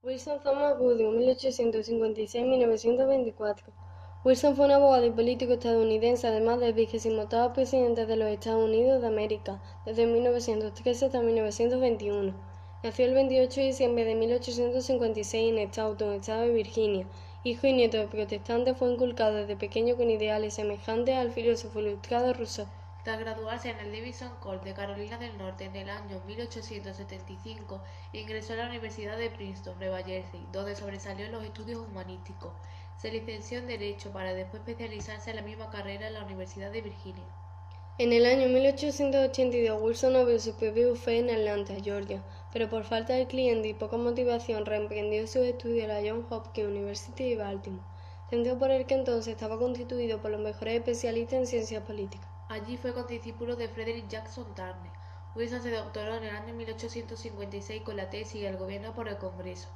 Wilson Thomas Woodruff, 1856-1924. Wilson fue un abogado y político estadounidense, además del 28º presidente de los Estados Unidos de América, desde 1913 hasta 1921. Nació el 28 de diciembre de 1856 en Staunton, estado de Virginia. Hijo y nieto de protestantes, fue inculcado desde pequeño con ideales semejantes al filósofo ilustrado Rousseau. Tras graduarse en el Davidson College de Carolina del Norte en el año 1875, ingresó a la Universidad de Princeton, Nueva Jersey, donde sobresalió en los estudios humanísticos. Se licenció en Derecho para después especializarse en la misma carrera en la Universidad de Virginia. En el año 1882, Wilson abrió su propio bufete en Atlanta, Georgia, pero por falta de clientes y poca motivación reemprendió sus estudios en la Johns Hopkins University de Baltimore, centro por el que entonces estaba constituido por los mejores especialistas en ciencias políticas. Allí fue condiscípulo de Frederick Jackson Turner. Wilson se doctoró en el año 1856 con la tesis El gobierno por el Congreso.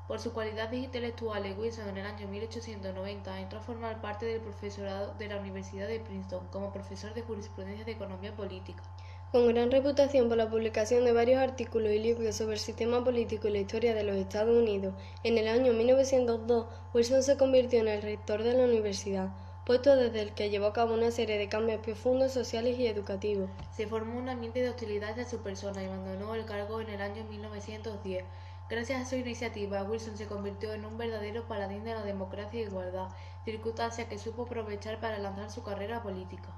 Por sus cualidades intelectuales, Wilson en el año 1890 entró a formar parte del profesorado de la Universidad de Princeton como profesor de jurisprudencia de economía política. Con gran reputación por la publicación de varios artículos y libros sobre el sistema político y la historia de los Estados Unidos, en el año 1902 Wilson se convirtió en el rector de la universidad, puesto desde el que llevó a cabo una serie de cambios profundos sociales y educativos. Se formó un ambiente de hostilidad hacia su persona y abandonó el cargo en el año 1910. Gracias a su iniciativa, Wilson se convirtió en un verdadero paladín de la democracia e igualdad, circunstancia que supo aprovechar para lanzar su carrera política.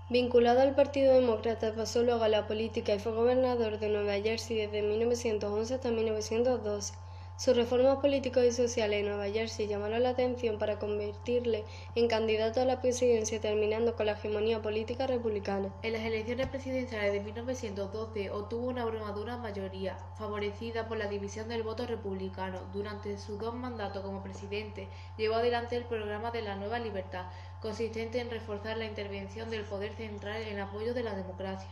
Vinculado al Partido Demócrata, pasó luego a la política y fue gobernador de Nueva Jersey desde 1911 hasta 1912. Sus reformas políticas y sociales en Nueva Jersey llamaron la atención para convertirle en candidato a la presidencia, terminando con la hegemonía política republicana. En las elecciones presidenciales de 1912 obtuvo una abrumadora mayoría, favorecida por la división del voto republicano. Durante sus 2 mandatos como presidente, llevó adelante el programa de la Nueva Libertad, consistente en reforzar la intervención del poder central en apoyo de la democracia.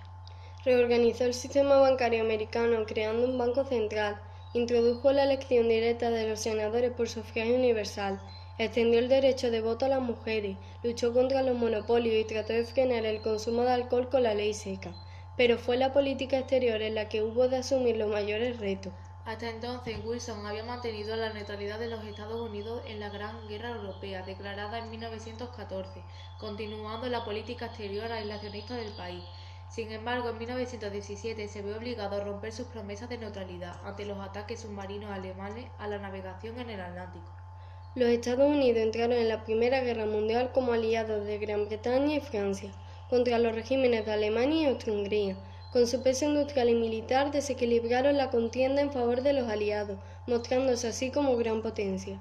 Reorganizó el sistema bancario americano creando un banco central. Introdujo la elección directa de los senadores por sufragio universal, extendió el derecho de voto a las mujeres, luchó contra los monopolios y trató de frenar el consumo de alcohol con la ley seca. Pero fue la política exterior en la que hubo de asumir los mayores retos. Hasta entonces, Wilson había mantenido la neutralidad de los Estados Unidos en la Gran Guerra Europea, declarada en 1914, continuando la política exterior aislacionista del país. Sin embargo, en 1917 se vio obligado a romper sus promesas de neutralidad ante los ataques submarinos alemanes a la navegación en el Atlántico. Los Estados Unidos entraron en la Primera Guerra Mundial como aliados de Gran Bretaña y Francia, contra los regímenes de Alemania y Austria-Hungría. Con su peso industrial y militar desequilibraron la contienda en favor de los aliados, mostrándose así como gran potencia.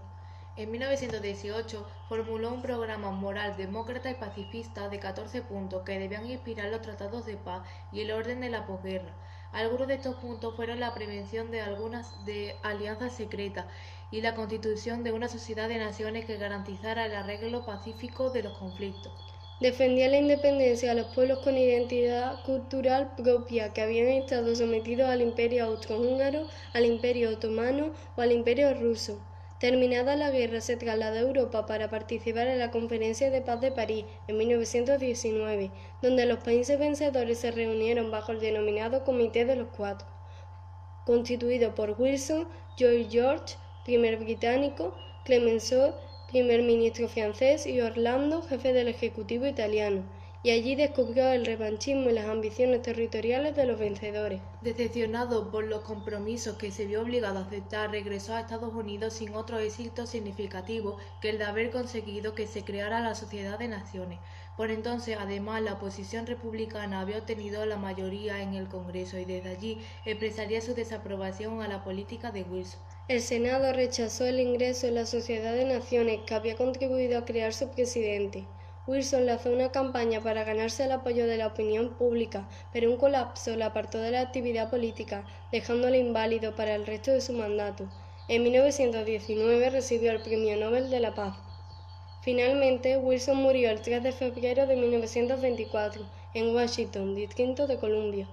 En 1918 formuló un programa moral demócrata y pacifista de 14 puntos que debían inspirar los tratados de paz y el orden de la posguerra. Algunos de estos puntos fueron la prevención de alianzas secretas y la constitución de una sociedad de naciones que garantizara el arreglo pacífico de los conflictos. Defendía la independencia de los pueblos con identidad cultural propia que habían estado sometidos al Imperio austrohúngaro, al Imperio otomano o al Imperio ruso. Terminada la guerra, se trasladó a Europa para participar en la Conferencia de Paz de París en 1919, donde los países vencedores se reunieron bajo el denominado Comité de los Cuatro, constituido por Wilson, George, primer británico, Clemenceau, primer ministro francés, y Orlando, jefe del Ejecutivo italiano, y allí descubrió el revanchismo y las ambiciones territoriales de los vencedores. Decepcionado por los compromisos que se vio obligado a aceptar, regresó a Estados Unidos sin otro éxito significativo que el de haber conseguido que se creara la Sociedad de Naciones. Por entonces, además, la oposición republicana había obtenido la mayoría en el Congreso y desde allí expresaría su desaprobación a la política de Wilson. El Senado rechazó el ingreso en la Sociedad de Naciones que había contribuido a crear su presidente. Wilson lanzó una campaña para ganarse el apoyo de la opinión pública, pero un colapso la apartó de la actividad política, dejándole inválido para el resto de su mandato. En 1919 recibió el Premio Nobel de la Paz. Finalmente, Wilson murió el 3 de febrero de 1924 en Washington, Distrito de Columbia.